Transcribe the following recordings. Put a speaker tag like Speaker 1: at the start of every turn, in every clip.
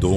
Speaker 1: 2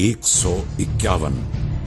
Speaker 1: 151।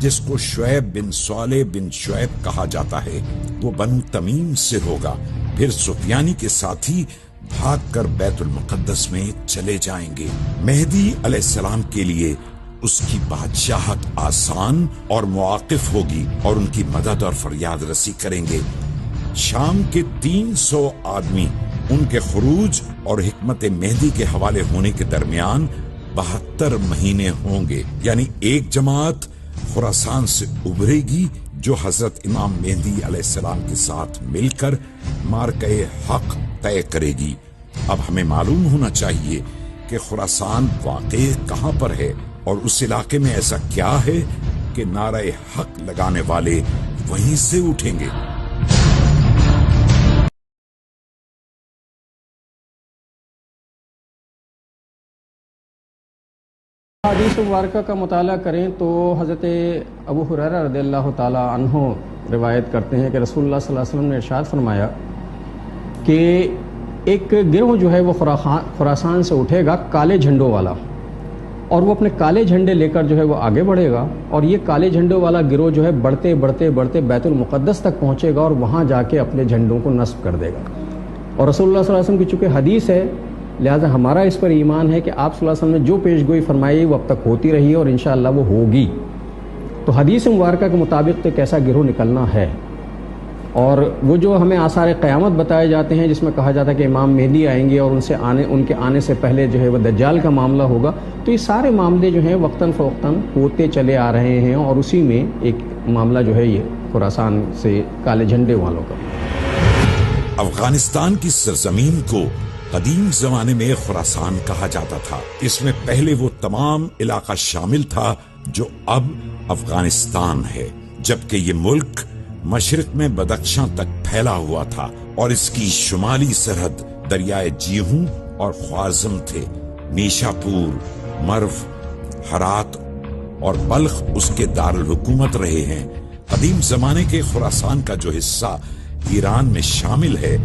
Speaker 1: جس کو شعیب بن صالح بن شعیب کہا جاتا ہے، وہ بنو تمیم سے ہوگا۔ پھر سفیانی کے ساتھی بھاگ کر بیت المقدس میں چلے جائیں گے۔ مہدی علیہ السلام کے لیے اس کی بادشاہت آسان اور مواقف ہوگی اور ان کی مدد اور فریاد رسی کریں گے۔ شام کے 300 آدمی ان کے خروج اور حکمت مہدی کے حوالے ہونے کے درمیان 72 مہینے ہوں گے، یعنی ایک جماعت خراسان سے ابھرے گی جو حضرت امام مہدی علیہ السلام کے ساتھ مل کر مارکہ حق طے کرے گی۔ اب ہمیں معلوم ہونا چاہیے کہ خراسان واقع کہاں پر ہے اور اس علاقے میں ایسا کیا ہے کہ نعرہ حق لگانے والے وہیں سے اٹھیں گے۔
Speaker 2: حدیث مبارکہ کا مطالعہ کریں تو حضرت ابو ہریرہ رضی اللہ تعالی عنہ روایت کرتے ہیں کہ رسول اللہ صلی اللہ علیہ وسلم نے ارشاد فرمایا کہ ایک گروہ جو ہے وہ خراسان سے اٹھے گا کالے جھنڈوں والا، اور وہ اپنے کالے جھنڈے لے کر جو ہے وہ آگے بڑھے گا، اور یہ کالے جھنڈوں والا گروہ جو ہے بڑھتے بڑھتے بڑھتے بیت المقدس تک پہنچے گا اور وہاں جا کے اپنے جھنڈوں کو نصب کر دے گا۔ اور رسول اللہ صلی اللہ علیہ وسلم کی چونکہ حدیث ہے، لہٰذا ہمارا اس پر ایمان ہے کہ آپ صلی اللہ علیہ وسلم نے جو پیش گوئی فرمائی وہ اب تک ہوتی رہی ہے اور انشاءاللہ وہ ہوگی۔ تو حدیث مبارکہ کے مطابق تو کیسا گروہ نکلنا ہے، اور وہ جو ہمیں آثار قیامت بتائے جاتے ہیں جس میں کہا جاتا ہے کہ امام مہدی آئیں گے اور ان کے آنے سے پہلے جو ہے وہ دجال کا معاملہ ہوگا، تو یہ سارے معاملے جو ہیں وقتاً فوقتاً ہوتے چلے آ رہے ہیں، اور اسی میں ایک معاملہ جو ہے یہ خراسان سے کالے جھنڈے والوں کا۔
Speaker 1: افغانستان کی سرزمین کو قدیم زمانے میں خراسان کہا جاتا تھا۔ اس میں پہلے وہ تمام علاقہ شامل تھا جو اب افغانستان ہے، جبکہ یہ ملک مشرق میں بدخشاں تک پھیلا ہوا تھا اور اس کی شمالی سرحد دریائے جیہوں اور خوارزم تھے۔ نیشاپور، مرو، ہرات اور بلخ اس کے دارالحکومت رہے ہیں۔ قدیم زمانے کے خراسان کا جو حصہ ایران میں شامل ہے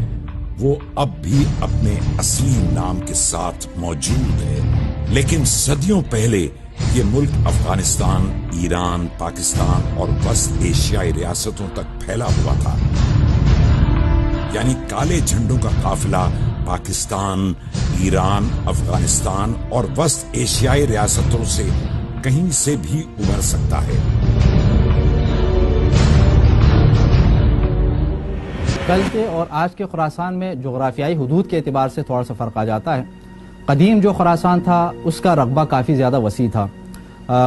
Speaker 1: وہ اب بھی اپنے اصلی نام کے ساتھ موجود ہے، لیکن صدیوں پہلے یہ ملک افغانستان، ایران، پاکستان اور وسط ایشیائی ریاستوں تک پھیلا ہوا تھا۔ یعنی کالے جھنڈوں کا قافلہ پاکستان، ایران، افغانستان اور وسط ایشیائی ریاستوں سے کہیں سے بھی ابھر سکتا ہے۔
Speaker 3: کل کے اور آج کے خراسان میں جغرافیائی حدود کے اعتبار سے تھوڑا سا فرق آ جاتا ہے۔ قدیم جو خراسان تھا اس کا رقبہ کافی زیادہ وسیع تھا،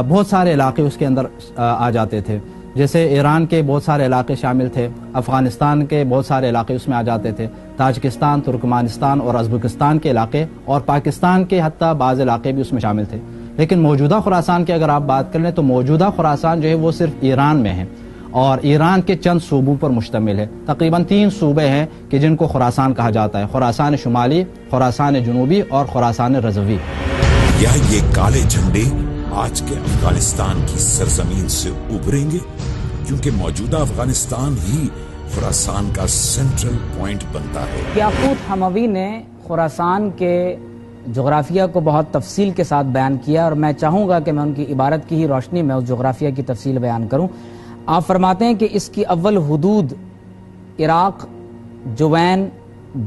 Speaker 3: بہت سارے علاقے اس کے اندر آ جاتے تھے، جیسے ایران کے بہت سارے علاقے شامل تھے، افغانستان کے بہت سارے علاقے اس میں آ جاتے تھے، تاجکستان، ترکمانستان اور ازبکستان کے علاقے اور پاکستان کے حتیٰ بعض علاقے بھی اس میں شامل تھے۔ لیکن موجودہ خراسان کی اگر آپ بات کر لیں تو موجودہ خراسان جو ہے وہ صرف ایران میں ہے اور ایران کے چند صوبوں پر مشتمل ہے۔ تقریباً 3 صوبے ہیں کہ جن کو خراسان کہا جاتا ہے: خراسان شمالی، خراسان جنوبی اور خراسان رضوی۔
Speaker 1: یا یہ کالے جھنڈے آج کے افغانستان کی سرزمین سے ابھریں گے، کیونکہ موجودہ افغانستان ہی خراسان کا سینٹرل پوائنٹ بنتا ہے۔
Speaker 4: یاقوت حموی نے خراسان کے جغرافیہ کو بہت تفصیل کے ساتھ بیان کیا، اور میں چاہوں گا کہ میں ان کی عبارت کی ہی روشنی میں اس جغرافیہ کی تفصیل بیان کروں۔ آپ فرماتے ہیں کہ اس کی اول حدود عراق، جوین،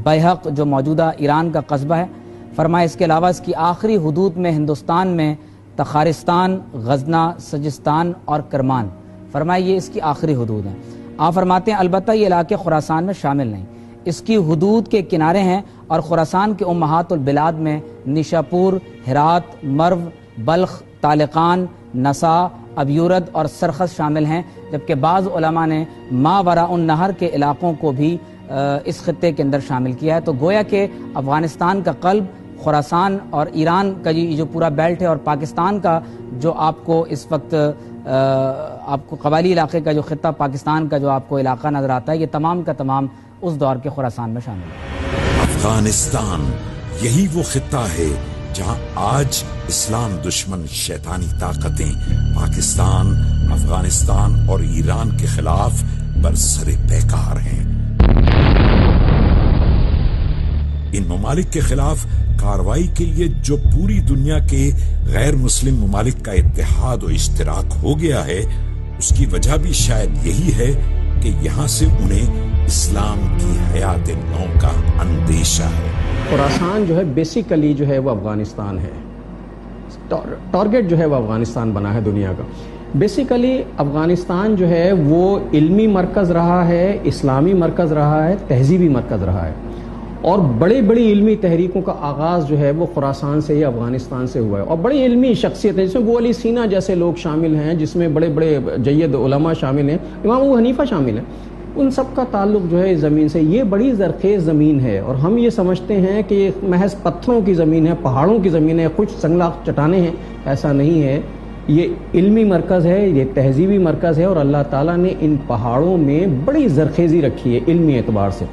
Speaker 4: بیحق جو موجودہ ایران کا قصبہ ہے، فرمایا اس کے علاوہ اس کی آخری حدود میں ہندوستان میں تخارستان، غزنہ، سجستان اور کرمان، فرمایا یہ اس کی آخری حدود ہیں۔ آپ فرماتے ہیں البتہ یہ علاقے خراسان میں شامل نہیں، اس کی حدود کے کنارے ہیں، اور خراسان کے امہات البلاد میں نیشاپور، ہرات، مرو، بلخ، طالقان، نسا، ابیورد اور سرخس شامل ہیں، جبکہ بعض علماء نے ماوراء النہر کے علاقوں کو بھی اس خطے کے اندر شامل کیا ہے۔ تو گویا کہ افغانستان کا قلب خراسان اور ایران کا جو پورا بیلٹ ہے، اور پاکستان کا جو آپ کو اس وقت آپ کو قبائلی علاقے کا جو خطہ پاکستان کا جو آپ کو علاقہ نظر آتا ہے، یہ تمام کا تمام اس دور کے خراسان میں شامل ہے۔
Speaker 1: افغانستان یہی وہ خطہ ہے جہاں آج اسلام دشمن شیطانی طاقتیں پاکستان، افغانستان اور ایران کے خلاف برسر پیکار ہیں۔ ان ممالک کے خلاف کارروائی کے لیے جو پوری دنیا کے غیر مسلم ممالک کا اتحاد و اشتراک ہو گیا ہے، اس کی وجہ بھی شاید یہی ہے کہ یہاں سے انہیں اسلام کی حیات نو کا اندیشہ ہے۔
Speaker 2: خراسان جو ہے بیسیکلی جو ہے وہ افغانستان ہے، ٹارگٹ جو ہے وہ افغانستان بنا ہے دنیا کا۔ بیسیکلی افغانستان جو ہے وہ علمی مرکز رہا ہے، اسلامی مرکز رہا ہے، تہذیبی مرکز رہا ہے، اور بڑی بڑی علمی تحریکوں کا آغاز جو ہے وہ خراسان سے ہی افغانستان سے ہوا ہے، اور بڑی علمی شخصیت ہے جس میں ابو علی سینا جیسے لوگ شامل ہیں، جس میں بڑے بڑے جید علماء شامل ہیں، امام ابو حنیفہ شامل ہیں، ان سب کا تعلق جو ہے اس زمین سے۔ یہ بڑی زرخیز زمین ہے، اور ہم یہ سمجھتے ہیں کہ یہ محض پتھروں کی زمین ہے، پہاڑوں کی زمین ہے، کچھ سنگلاخ چٹانیں ہیں، ایسا نہیں ہے۔ یہ علمی مرکز ہے، یہ تہذیبی مرکز ہے، اور اللہ تعالیٰ نے ان پہاڑوں میں بڑی زرخیزی رکھی ہے علمی اعتبار سے۔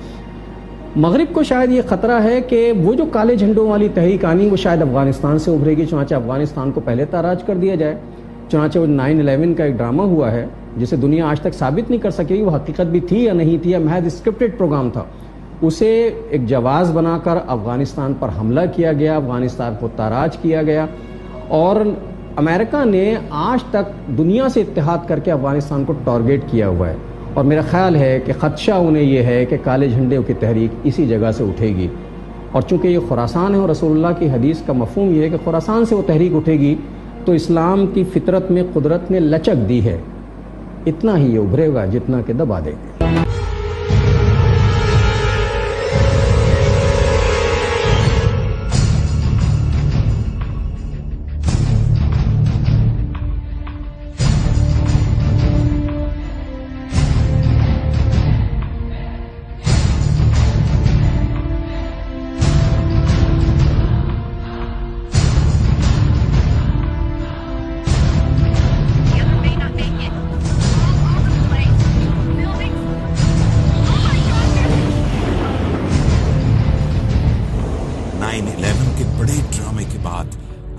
Speaker 2: مغرب کو شاید یہ خطرہ ہے کہ وہ جو کالے جھنڈوں والی تحریک آنی وہ شاید افغانستان سے ابھرے گی، چنانچہ افغانستان کو پہلے تاراج کر دیا جائے۔ چنانچہ وہ 9/11 کا ایک ڈرامہ ہوا ہے جسے دنیا آج تک ثابت نہیں کر سکے وہ حقیقت بھی تھی یا نہیں تھی، یا محض اسکرپٹڈ پروگرام تھا، اسے ایک جواز بنا کر افغانستان پر حملہ کیا گیا، افغانستان کو تاراج کیا گیا، اور امریکہ نے آج تک دنیا سے اتحاد کر کے افغانستان کو ٹارگیٹ کیا ہوا ہے۔ اور میرا خیال ہے کہ خدشہ انہیں یہ ہے کہ کالے جھنڈے کی تحریک اسی جگہ سے اٹھے گی، اور چونکہ یہ خراسان ہے اور رسول اللہ کی حدیث کا مفہوم یہ ہے کہ خراسان سے وہ تحریک اٹھے گی تو اسلام کی فطرت میں قدرت نے لچک دی ہے، اتنا ہی یہ ابھرے گا جتنا کہ دبا دے گا۔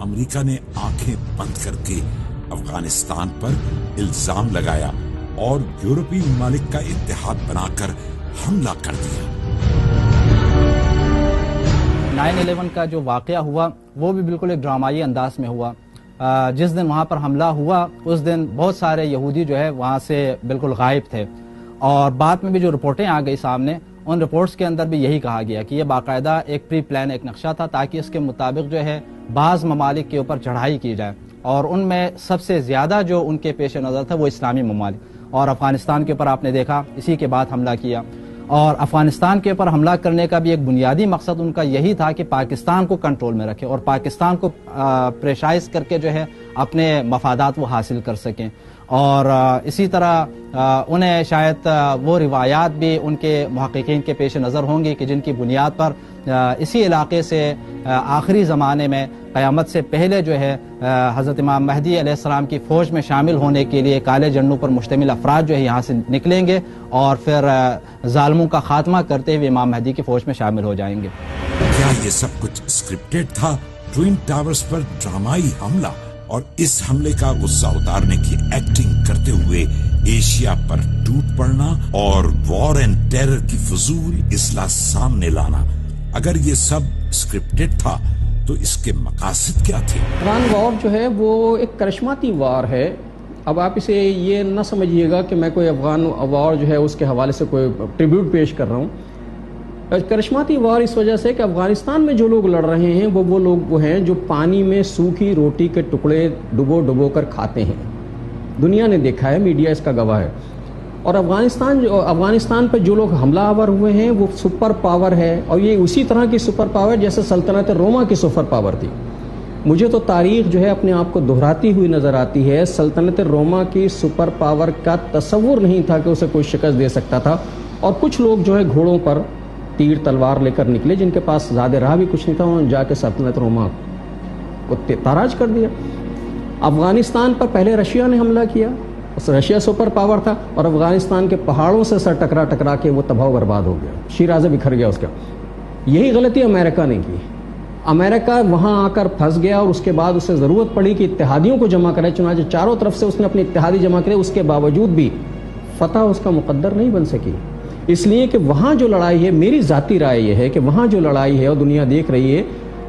Speaker 1: امریکہ نے آنکھیں بند کر کے افغانستان پر الزام لگایا اور یورپی ممالک کا اتحاد بنا کر حملہ کر دیا۔
Speaker 3: 9/11 کا جو واقعہ ہوا وہ بھی بالکل ایک ڈرامائی انداز میں ہوا۔ جس دن وہاں پر حملہ ہوا اس دن بہت سارے یہودی جو ہے وہاں سے بالکل غائب تھے، اور بعد میں بھی جو رپورٹیں آ گئی سامنے ان رپورٹس کے اندر بھی یہی کہا گیا کہ یہ باقاعدہ ایک پری پلان ایک نقشہ تھا تاکہ اس کے مطابق جو ہے بعض ممالک کے اوپر چڑھائی کی جائے، اور ان میں سب سے زیادہ جو ان کے پیش نظر تھا وہ اسلامی ممالک، اور افغانستان کے اوپر آپ نے دیکھا اسی کے بعد حملہ کیا۔ اور افغانستان کے اوپر حملہ کرنے کا بھی ایک بنیادی مقصد ان کا یہی تھا کہ پاکستان کو کنٹرول میں رکھے اور پاکستان کو پریشائز کر کے جو ہے اپنے مفادات وہ حاصل کر سکیں، اور اسی طرح انہیں شاید وہ روایات بھی ان کے محققین کے پیش نظر ہوں گی کہ جن کی بنیاد پر اسی علاقے سے آخری زمانے میں قیامت سے پہلے جو ہے حضرت امام مہدی علیہ السلام کی فوج میں شامل ہونے کے لیے کالے جھنڈوں پر مشتمل افراد جو ہے یہاں سے نکلیں گے اور پھر ظالموں کا خاتمہ کرتے ہوئے امام مہدی کی فوج میں شامل ہو جائیں گے۔
Speaker 1: کیا یہ سب کچھ اسکرپٹڈ تھا؟ ٹوئن ٹاورز پر ڈرامائی حملہ اور اس حملے کا غصہ اتارنے کی ایکٹنگ کرتے ہوئے ایشیا پر ٹوٹ پڑنا اور وار اینڈ ٹیرر کی فضول اصلاح سامنے لانا، اگر یہ سب اسکرپٹڈ تھا تو اس کے مقاصد کیا تھے؟
Speaker 2: افغان وار جو ہے وہ ایک کرشماتی وار ہے۔ اب آپ اسے یہ نہ سمجھیے گا کہ میں کوئی افغان وار جو ہے اس کے حوالے سے کوئی ٹریبیوٹ پیش کر رہا ہوں۔ کرشماتی وار اس وجہ سے کہ افغانستان میں جو لوگ لڑ رہے ہیں وہ لوگ وہ ہیں جو پانی میں سوکھی روٹی کے ٹکڑے ڈبو کر کھاتے ہیں۔ دنیا نے دیکھا ہے، میڈیا اس کا گواہ ہے۔ اور افغانستان پہ جو لوگ حملہ آور ہوئے ہیں وہ سپر پاور ہے، اور یہ اسی طرح کی سپر پاور جیسے سلطنت روما کی سپر پاور تھی۔ مجھے تو تاریخ جو ہے اپنے آپ کو دہراتی ہوئی نظر آتی ہے۔ سلطنت روما کی سپر پاور کا تصور نہیں تھا کہ اسے کوئی شکست دے سکتا تھا، اور کچھ لوگ جو ہے گھوڑوں پر تیر تلوار لے کر نکلے جن کے پاس زیادہ راہ بھی کچھ نہیں تھا، انہوں نے جا کے سلطنت روما کو تاراج کر دیا۔ افغانستان پر پہلے رشیا نے حملہ کیا، رشیا سپر پاور تھا، اور افغانستان کے پہاڑوں سے سر ٹکرا کے وہ تباہ و برباد ہو گیا، شیرازہ بکھر گیا اس کا۔ یہی غلطی امریکہ نے کی۔ امریکہ وہاں آ کر پھنس گیا، اور اس کے بعد اسے ضرورت پڑی کہ اتحادیوں کو جمع کرے، چنانچہ چاروں طرف سے اس نے اپنے اتحادی جمع کرے، اس کے باوجود بھی فتح اس کا مقدر نہیں بن سکی، اس لیے کہ وہاں جو لڑائی ہے، میری ذاتی رائے یہ ہے کہ وہاں جو لڑائی ہے اور دنیا دیکھ رہی ہے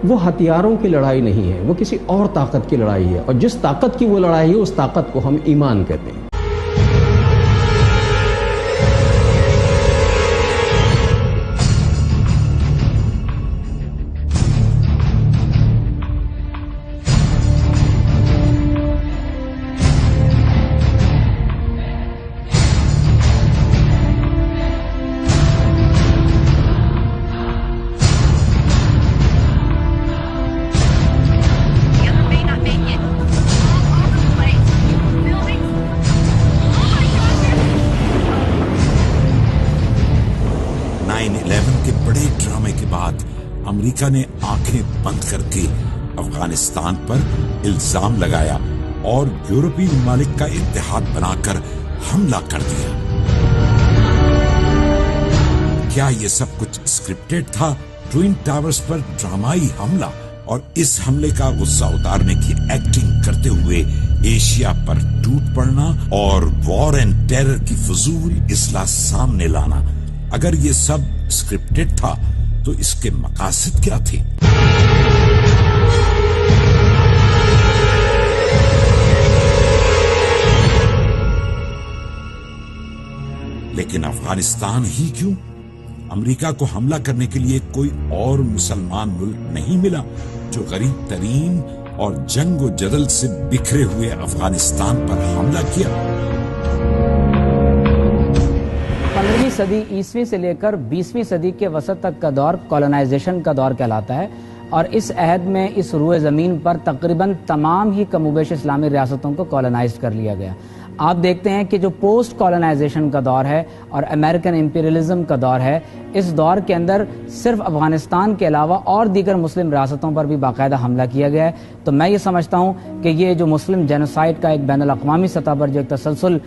Speaker 2: وہ ہتھیاروں کی لڑائی نہیں ہے، وہ کسی اور طاقت کی لڑائی ہے، اور جس طاقت کی وہ لڑائی ہے اس طاقت کو ہم ایمان کہتے ہیں۔
Speaker 1: امریکہ نے آنکھیں بند کر کے افغانستان پر الزام لگایا اور یورپی ممالک کا اتحاد بنا کر حملہ کر دیا۔ کیا یہ سب کچھ اسکرپٹڈ تھا؟ ٹوئن ٹاورز پر ڈرامائی حملہ اور اس حملے کا غصہ اتارنے کی ایکٹنگ کرتے ہوئے ایشیا پر ٹوٹ پڑنا اور وار اینڈ ٹیرر کی فضول اصلاح سامنے لانا، اگر یہ سب اسکرپٹڈ تھا تو اس کے مقاصد کیا تھے؟ لیکن افغانستان ہی کیوں؟ امریکہ کو حملہ کرنے کے لیے کوئی اور مسلمان ملک نہیں ملا جو غریب ترین اور جنگ و جدل سے بکھرے ہوئے افغانستان پر حملہ کیا۔
Speaker 4: 15ویں صدی عیسوی سے لے کر 20ویں صدی کے وسط تک کا دور کولونائزیشن کا دور کہلاتا ہے، اور اس عہد میں اس روئے زمین پر تقریباً تمام ہی کم و بیش اسلامی ریاستوں کو کولونائز کر لیا گیا۔ آپ دیکھتے ہیں کہ جو پوسٹ کولونائزیشن کا دور ہے اور امریکن امپیریلزم کا دور ہے، اس دور کے اندر صرف افغانستان کے علاوہ اور دیگر مسلم ریاستوں پر بھی باقاعدہ حملہ کیا گیا ہے۔ تو میں یہ سمجھتا ہوں کہ یہ جو مسلم جینوسائیڈ کا ایک بین الاقوامی سطح پر جو ایک تسلسل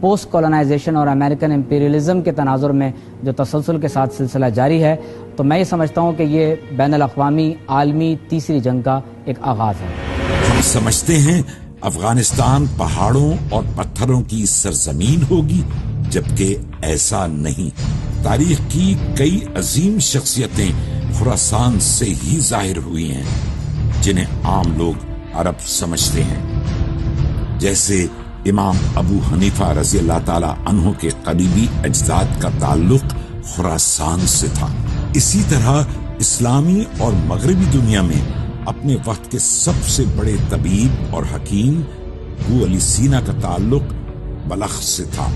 Speaker 4: پوسٹ کولونائزیشن اور امریکن امپیریلزم کے تناظر میں جو تسلسل کے ساتھ سلسلہ جاری ہے، تو میں یہ سمجھتا ہوں کہ یہ بین الاقوامی عالمی تیسری جنگ کا ایک آغاز ہے۔
Speaker 1: ہم سمجھتے ہیں افغانستان پہاڑوں اور پتھروں کی سرزمین ہوگی، جبکہ ایسا نہیں۔ تاریخ کی کئی عظیم شخصیتیں خراسان سے ہی ظاہر ہوئی ہیں، جنہیں عام لوگ عرب سمجھتے ہیں، جیسے امام ابو حنیفہ رضی اللہ تعالی عنہ کے قریبی اجداد کا تعلق خراسان سے تھا۔ اسی طرح اسلامی اور مغربی دنیا میں اپنے وقت کے سب سے بڑے طبیب اور حکیم ابو علی سینا کا تعلق بلخ سے تھا۔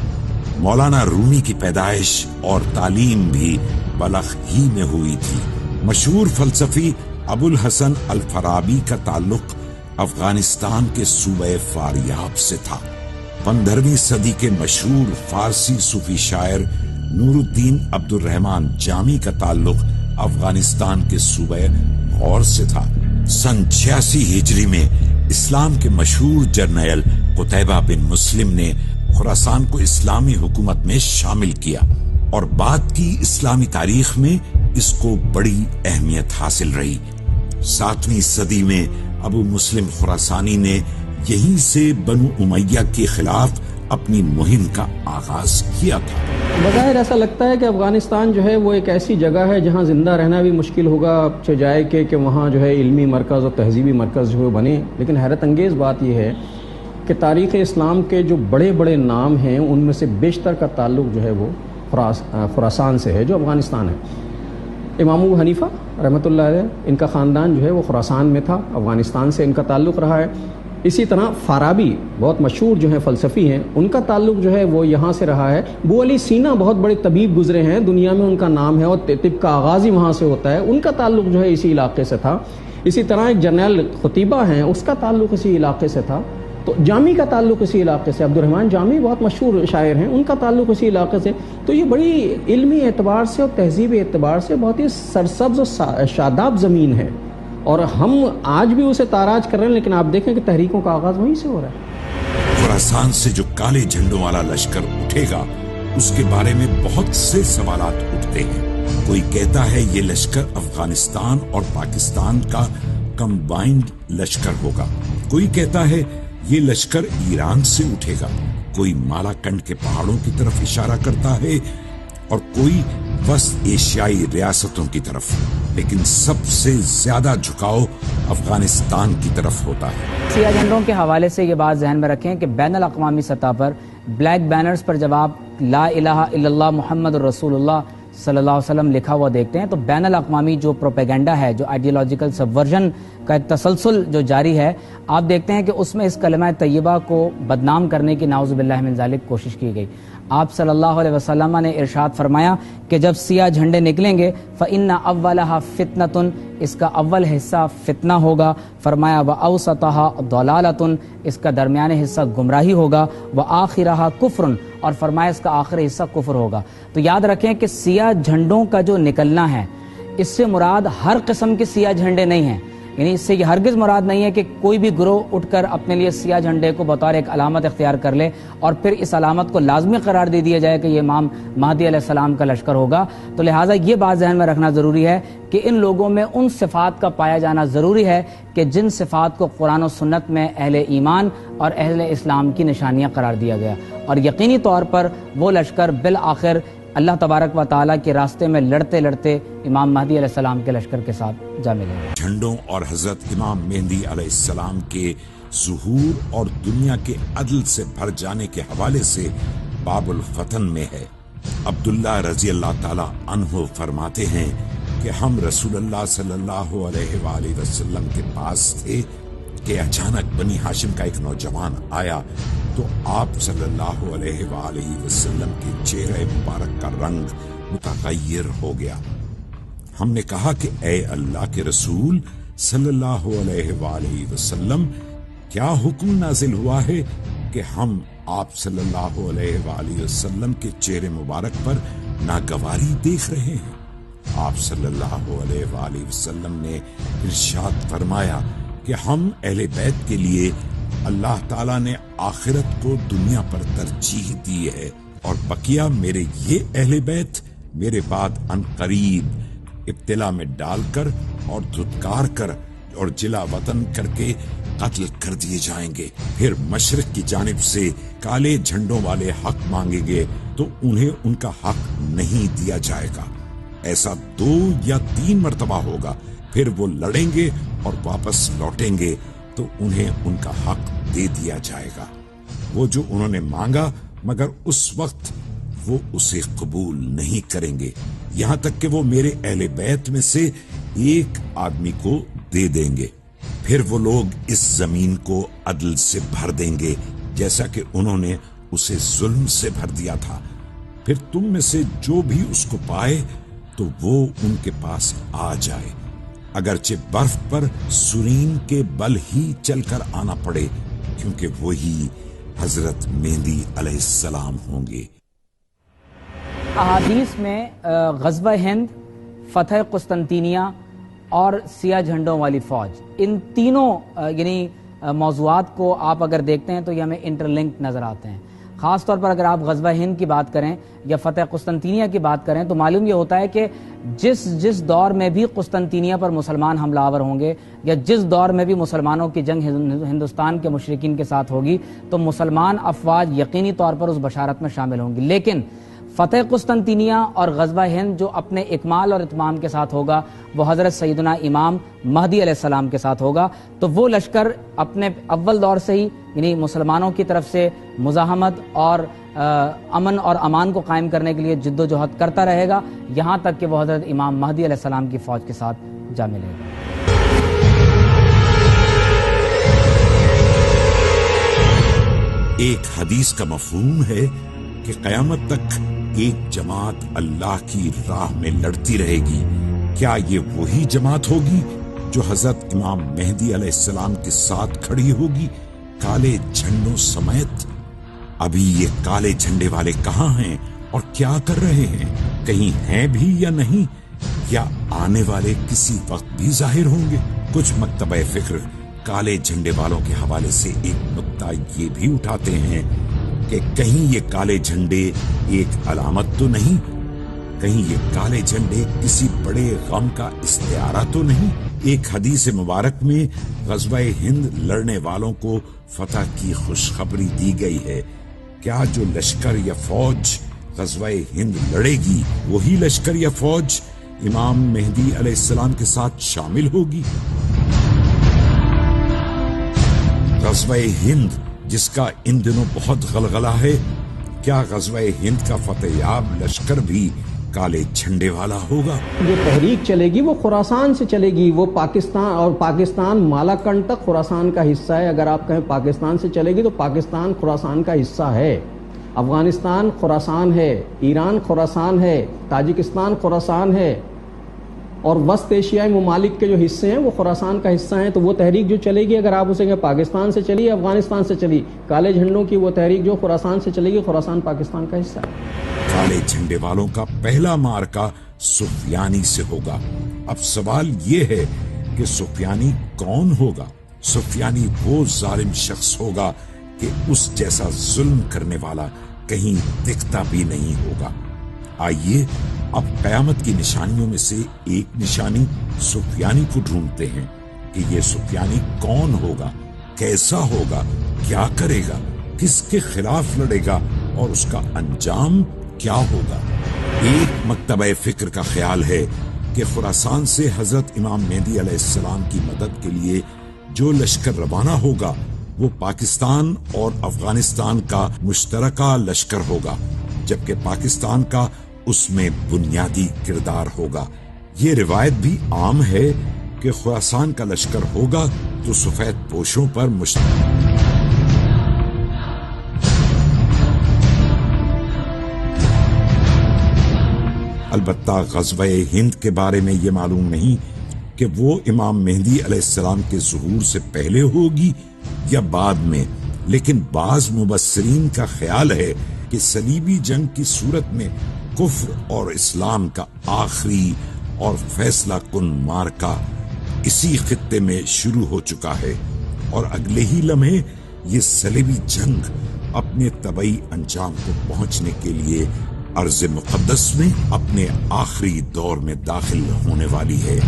Speaker 1: مولانا رومی کی پیدائش اور تعلیم بھی بلخ ہی میں ہوئی تھی۔ مشہور فلسفی ابو الحسن الفارابی کا تعلق افغانستان کے صوبہ فاریاب سے تھا۔ 15ویں صدی کے مشہور فارسی صوفی شاعر نور الدین عبد الرحمن جامی کا تعلق افغانستان کے صوبہ غور سے تھا۔ سن 86 ہجری میں اسلام کے مشہور جرنیل قتیبہ بن مسلم نے خراسان کو اسلامی حکومت میں شامل کیا، اور بعد کی اسلامی تاریخ میں اس کو بڑی اہمیت حاصل رہی۔ 7ویں صدی میں ابو مسلم خراسانی نے یہیں سے بنو امیہ کے خلاف اپنی مہم کا آغاز کیا تھا۔
Speaker 2: بظاہر ایسا لگتا ہے کہ افغانستان جو ہے وہ ایک ایسی جگہ ہے جہاں زندہ رہنا بھی مشکل ہوگا، چجائے کہ وہاں جو ہے علمی مرکز اور تہذیبی مرکز جو ہے بنے، لیکن حیرت انگیز بات یہ ہے کہ تاریخ اسلام کے جو بڑے بڑے نام ہیں ان میں سے بیشتر کا تعلق جو ہے وہ خراسان سے ہے، جو افغانستان ہے۔ امام ابو حنیفہ رحمۃ اللہ علیہ، ان کا خاندان جو ہے وہ خراسان میں تھا، افغانستان سے ان کا تعلق رہا ہے۔ اسی طرح فارابی بہت مشہور جو ہیں فلسفی ہیں، ان کا تعلق جو ہے وہ یہاں سے رہا ہے۔ ابو علی سینا بہت بڑے طبیب گزرے ہیں، دنیا میں ان کا نام ہے اور طب کا آغاز ہی وہاں سے ہوتا ہے، ان کا تعلق جو ہے اسی علاقے سے تھا۔ اسی طرح ایک جرنیل قتیبہ ہیں، اس کا تعلق اسی علاقے سے تھا۔ تو جامی کا تعلق اسی علاقے سے، عبد الرحمن جامی بہت مشہور شاعر ہیں، ان کا تعلق اسی علاقے سے۔ تو یہ بڑی علمی اعتبار سے اور تہذیبی اعتبار سے بہت ہی سرسبز و شاداب زمین ہے، اور ہم آج بھی اسے تاراج کر رہے ہیں، لیکن آپ دیکھیں کہ تحریکوں کا آغاز وہیں سے ہو رہا ہے۔
Speaker 1: خراسان سے جو کالے جھنڈوں والا لشکر اٹھے گا، اس کے بارے میں بہت سے سوالات اٹھتے ہیں۔ کوئی کہتا ہے یہ لشکر افغانستان اور پاکستان کا کمبائنڈ لشکر ہوگا، کوئی کہتا ہے یہ لشکر ایران سے اٹھے گا، کوئی مالا کنڈ کے پہاڑوں کی طرف اشارہ کرتا ہے اور کوئی وسط ایشیائی ریاستوں کی طرف، لیکن سب سے زیادہ جھکاؤ افغانستان کی طرف ہوتا ہے۔
Speaker 4: سیاہ جھنڈوں کے حوالے سے یہ بات ذہن میں رکھیں کہ بین الاقوامی سطح پر بلیک بینرز پر جب آپ لا الہ الا اللہ محمد رسول اللہ صلی اللہ علیہ وسلم لکھا ہوا دیکھتے ہیں، تو بین الاقوامی جو پروپیگنڈا ہے، جو آئیڈیالوجیکل سبورژن کا ایک تسلسل جو جاری ہے، آپ دیکھتے ہیں کہ اس میں اس کلمہ طیبہ کو بدنام کرنے کی نعوذ باللہ من ذالک کوشش کی گئی۔ آپ صلی اللہ علیہ وسلم نے ارشاد فرمایا کہ جب سیاہ جھنڈے نکلیں گے فَإِنَّ أَوَّلَهَا فِتْنَةٌ، اس کا اول حصہ فتنہ ہوگا، فرمایا وَأَوْسَطَهَا ضَلَالَةٌ، اس کا درمیانی حصہ گمراہی ہوگا، وَآخِرَهَا كُفْرٌ، اور فرمایا اس کا آخری حصہ کفر ہوگا۔ تو یاد رکھیں کہ سیاہ جھنڈوں کا جو نکلنا ہے، اس سے مراد ہر قسم کے سیاہ جھنڈے نہیں ہیں، یعنی اس سے یہ ہرگز مراد نہیں ہے کہ کوئی بھی گروہ اٹھ کر اپنے لیے سیاہ جھنڈے کو بطور ایک علامت اختیار کر لے اور پھر اس علامت کو لازمی قرار دے دیا جائے کہ یہ امام مہدی علیہ السلام کا لشکر ہوگا۔ تو لہٰذا یہ بات ذہن میں رکھنا ضروری ہے کہ ان لوگوں میں ان صفات کا پایا جانا ضروری ہے کہ جن صفات کو قرآن و سنت میں اہل ایمان اور اہل اسلام کی نشانیاں قرار دیا گیا، اور یقینی طور پر وہ لشکر بالآخر اللہ تبارک و تعالیٰ کے راستے میں لڑتے لڑتے امام مہدی علیہ السلام کے لشکر کے ساتھ جا ملے گا۔
Speaker 1: جھنڈوں اور حضرت امام مہدی علیہ السلام کے ظہور اور دنیا کے عدل سے بھر جانے کے حوالے سے باب الفتن میں ہے۔ عبداللہ رضی اللہ تعالی عنہ فرماتے ہیں کہ ہم رسول اللہ صلی اللہ علیہ وآلہ وسلم کے پاس تھے کہ اچانک بنی ہاشم کا ایک نوجوان آیا تو آپ صلی اللہ علیہ وآلہ وسلم کے چہرے مبارک کا رنگ متغیر ہو گیا۔ ہم نے کہا کہ اے اللہ کے رسول صلی اللہ علیہ وآلہ وسلم، کیا حکم نازل ہوا ہے کہ ہم آپ صلی اللہ علیہ وآلہ وسلم کے چہرے مبارک پر ناگواری دیکھ رہے ہیں؟ آپ صلی اللہ علیہ وآلہ وسلم نے ارشاد فرمایا کہ ہم اہل بیت کے لیے اللہ تعالیٰ نے آخرت کو دنیا پر ترجیح دی ہے، اور بقیہ میرے یہ اہل بیت میرے بعد عنقریب ابتلا میں ڈال کر اور دھتکار کر اور جلا وطن کر کے قتل کر دیے جائیں گے۔ پھر مشرق کی جانب سے کالے جھنڈوں والے حق مانگیں گے تو انہیں ان کا حق نہیں دیا جائے گا۔ ایسا 2 یا 3 مرتبہ ہوگا، پھر وہ لڑیں گے اور واپس لوٹیں گے تو انہیں ان کا حق دے دیا جائے گا، وہ جو انہوں نے مانگا، مگر اس وقت وہ اسے قبول نہیں کریں گے یہاں تک کہ وہ میرے اہل بیت میں سے ایک آدمی کو دے دیں گے۔ پھر وہ لوگ اس زمین کو عدل سے بھر دیں گے جیسا کہ انہوں نے اسے ظلم سے بھر دیا تھا۔ پھر تم میں سے جو بھی اس کو پائے تو وہ ان کے پاس آ جائے، اگرچہ برف پر سرین کے بل ہی چل کر آنا پڑے، کیونکہ وہی حضرت مہدی علیہ السلام ہوں گے۔
Speaker 4: احادیث میں غزوہ ہند، فتح قسطنطینیہ اور سیاہ جھنڈوں والی فوج، ان تینوں یعنی موضوعات کو آپ اگر دیکھتے ہیں تو یہ ہمیں انٹر لنکڈ نظر آتے ہیں۔ خاص طور پر اگر آپ غزوہ ہند کی بات کریں یا فتح قسطنطینیہ کی بات کریں تو معلوم یہ ہوتا ہے کہ جس دور میں بھی قسطنطینیہ پر مسلمان حملہ آور ہوں گے یا جس دور میں بھی مسلمانوں کی جنگ ہندوستان کے مشرکین کے ساتھ ہوگی تو مسلمان افواج یقینی طور پر اس بشارت میں شامل ہوں گی، لیکن فتح قسطنطینیہ اور غزوہ ہند جو اپنے اکمال اور اتمام کے ساتھ ہوگا وہ حضرت سیدنا امام مہدی علیہ السلام کے ساتھ ہوگا، تو وہ لشکر اپنے اول دور سے ہی یعنی مسلمانوں کی طرف سے مزاحمت اور امن اور امان کو قائم کرنے کے لیے جد و جہد کرتا رہے گا یہاں تک کہ وہ حضرت امام مہدی علیہ السلام کی فوج کے ساتھ جا ملے گا۔
Speaker 1: ایک حدیث کا مفہوم ہے کہ قیامت تک ایک جماعت اللہ کی راہ میں لڑتی رہے گی۔ کیا یہ وہی جماعت ہوگی جو حضرت امام مہدی علیہ السلام کے ساتھ کھڑی ہوگی کالے جھنڈوں سمیت؟ ابھی یہ کالے جھنڈے والے کہاں ہیں اور کیا کر رہے ہیں؟ کہیں ہیں بھی یا نہیں؟ یا آنے والے کسی وقت بھی ظاہر ہوں گے؟ کچھ مکتبہ فکر کالے جھنڈے والوں کے حوالے سے ایک نقطہ یہ بھی اٹھاتے ہیں کہ کہیں یہ کالے جھنڈے ایک علامت تو نہیں، کہیں یہ کالے جھنڈے کسی بڑے غم کا استعارہ تو نہیں۔ ایک حدیث مبارک میں غزوہ ہند لڑنے والوں کو فتح کی خوشخبری دی گئی ہے۔ کیا جو لشکر یا فوج غزوہ ہند لڑے گی وہی لشکر یا فوج امام مہدی علیہ السلام کے ساتھ شامل ہوگی؟ غزوہ ہند جس کا ان دنوں بہت غلغلہ ہے، کیا غزوہ ہند کا فتح یاب لشکر بھی کالے جھنڈے والا ہوگا؟
Speaker 2: جو تحریک چلے گی وہ خراسان سے چلے گی، وہ پاکستان اور پاکستان مالاکنڈ تک خراسان کا حصہ ہے۔ اگر آپ کہیں پاکستان سے چلے گی تو پاکستان خراسان کا حصہ ہے، افغانستان خراسان ہے، ایران خراسان ہے، تاجکستان خراسان ہے، اور وسط ایشیائی ممالک کے جو حصے ہیں وہ خراسان کا حصہ ہیں۔ تو وہ تحریک جو چلے گی اگر آپ اسے کہ پاکستان سے چلی افغانستان سے چلی، کالے جھنڈوں کی وہ تحریک جو خراسان سے چلے گی، خراسان پاکستان کا حصہ ہے۔
Speaker 1: کالے جھنڈے والوں کا پہلا مارکا سفیانی سے ہوگا۔ اب سوال یہ ہے کہ سفیانی کون ہوگا؟ سفیانی وہ ظالم شخص ہوگا کہ اس جیسا ظلم کرنے والا کہیں دکھتا بھی نہیں ہوگا۔ آئیے اب قیامت کی نشانیوں میں سے ایک نشانی سفیانی کو ڈھونڈتے ہیں کہ یہ سفیانی کون ہوگا، کیسا ہوگا، کیا کرے گا، کس کے خلاف لڑے گا اور اس کا انجام کیا ہوگا۔ ایک مکتبہ فکر کا خیال ہے کہ خراسان سے حضرت امام مہدی علیہ السلام کی مدد کے لیے جو لشکر روانہ ہوگا وہ پاکستان اور افغانستان کا مشترکہ لشکر ہوگا، جبکہ پاکستان کا اس میں بنیادی کردار ہوگا۔ یہ روایت بھی عام ہے کہ خراسان کا لشکر ہوگا تو سفید پوشوں پر البتہ غزوہ ہند کے بارے میں یہ معلوم نہیں کہ وہ امام مہدی علیہ السلام کے ظہور سے پہلے ہوگی یا بعد میں، لیکن بعض مبصرین کا خیال ہے کہ صلیبی جنگ کی صورت میں کفر اور اسلام کا آخری اور فیصلہ کن معرکہ اسی خطے میں شروع ہو چکا ہے اور اگلے ہی لمحے یہ صلیبی جنگ اپنے طبعی انجام کو پہنچنے کے لیے ارض مقدس میں اپنے آخری دور میں داخل ہونے والی ہے۔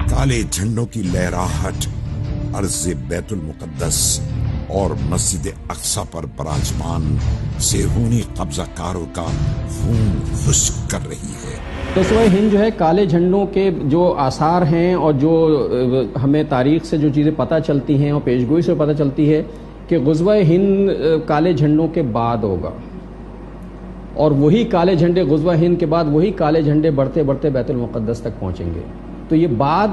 Speaker 1: کالے جھنڈوں کی لہراہٹ ارض بیت المقدس اور مسجد اقصی پر براجمان صہیونی قبضہ کاروں کا خون خشک کر رہی ہے۔
Speaker 2: غزوہ ہند جو ہے کالے جھنڈوں کے جو آثار ہیں اور جو ہمیں تاریخ سے جو چیزیں پتہ چلتی ہیں اور پیشگوئی سے پتہ چلتی ہے کہ غزوہ ہند کالے جھنڈوں کے بعد ہوگا، اور وہی کالے جھنڈے غزوہ ہند کے بعد وہی کالے جھنڈے بڑھتے بڑھتے بیت المقدس تک پہنچیں گے۔ تو یہ بعد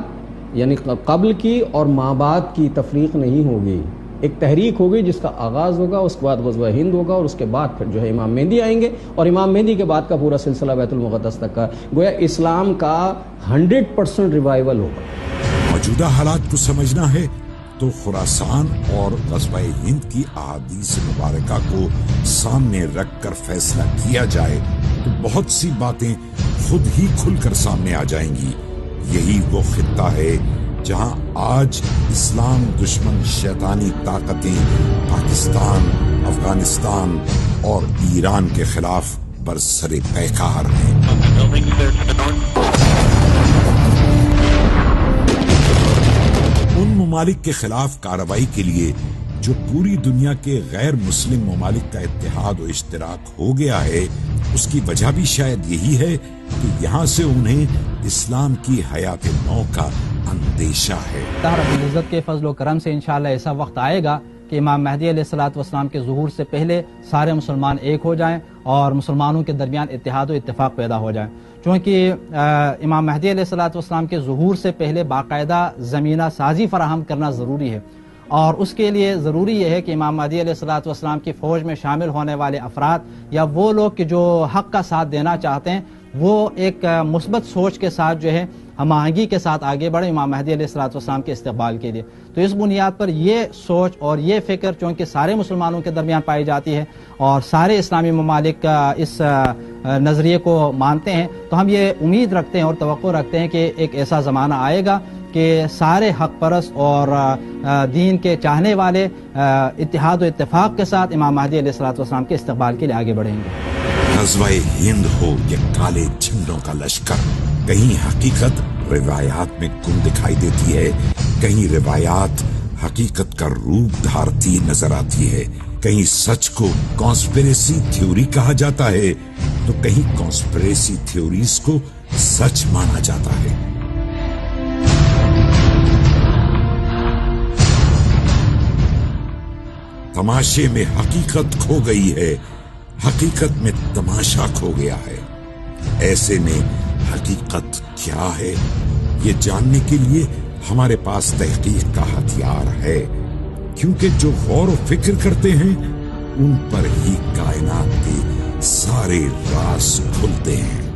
Speaker 2: یعنی قبل کی اور ما بعد کی تفریق نہیں ہوگی، ایک تحریک ہوگی جس کا آغاز ہوگا، اس کے بعد غزوہ ہند ہوگا اور اس کے بعد پھر جو ہے امام مہدی آئیں گے، اور امام مہدی کے بعد کا پورا سلسلہ بیت المقدس تک کا گویا اسلام کا 100% ریوائول ہوگا۔
Speaker 1: موجودہ حالات کو سمجھنا ہے تو خراسان اور غزوہ ہند کی احادیث مبارکہ کو سامنے رکھ کر فیصلہ کیا جائے تو بہت سی باتیں خود ہی کھل کر سامنے آ جائیں گی۔ یہی وہ خطہ ہے جہاں آج اسلام دشمن شیطانی طاقتیں پاکستان، افغانستان اور ایران کے خلاف برسر پیکار ہیں۔ ان ممالک کے خلاف کارروائی کے لیے جو پوری دنیا کے غیر مسلم ممالک کا اتحاد و اشتراک ہو گیا ہے، اس کی وجہ بھی شاید یہی ہے کہ یہاں سے انہیں اسلام کی حیات نو کا اندیشہ ہے۔
Speaker 3: اللہ رب العزت کے فضل و کرم سے انشاءاللہ ایسا وقت آئے گا کہ امام مہدی علیہ السلام کے ظہور سے پہلے سارے مسلمان ایک ہو جائیں اور مسلمانوں کے درمیان اتحاد و اتفاق پیدا ہو جائیں، چونکہ امام مہدی علیہ السلام کے ظہور سے پہلے باقاعدہ زمینہ سازی فراہم کرنا ضروری ہے، اور اس کے لیے ضروری یہ ہے کہ امام مہدی علیہ السلام کی فوج میں شامل ہونے والے افراد یا وہ لوگ کہ جو حق کا ساتھ دینا چاہتے ہیں وہ ایک مثبت سوچ کے ساتھ جو ہے ہم آہنگی کے ساتھ آگے بڑھیں امام مہدی علیہ السلام کے استقبال کے لیے۔ تو اس بنیاد پر یہ سوچ اور یہ فکر چونکہ سارے مسلمانوں کے درمیان پائی جاتی ہے اور سارے اسلامی ممالک اس نظریے کو مانتے ہیں، تو ہم یہ امید رکھتے ہیں اور توقع رکھتے ہیں کہ ایک ایسا زمانہ آئے گا کہ سارے حق پرست اور دین کے چاہنے والے اتحاد و اتفاق کے ساتھ امام مہدی علیہ السلام کے استقبال کے لیے آگے بڑھیں گے۔
Speaker 1: غزوہ ہند ہو یا کالے جھنڈوں کا لشکر، کہیں حقیقت روایات میں گم دکھائی دیتی ہے، کہیں روایات حقیقت کا روپ دھارتی نظر آتی ہے، کہیں سچ کو کانسپریسی تھیوری کہا جاتا ہے تو کہیں کانسپریسی تھیوریز کو سچ مانا جاتا ہے۔ تماشے میں حقیقت کھو گئی ہے، حقیقت میں تماشا کھو گیا ہے۔ ایسے میں حقیقت کیا ہے یہ جاننے کے لیے ہمارے پاس تحقیق کا ہتھیار ہے، کیونکہ جو غور و فکر کرتے ہیں ان پر ہی کائنات کے سارے راز کھلتے ہیں۔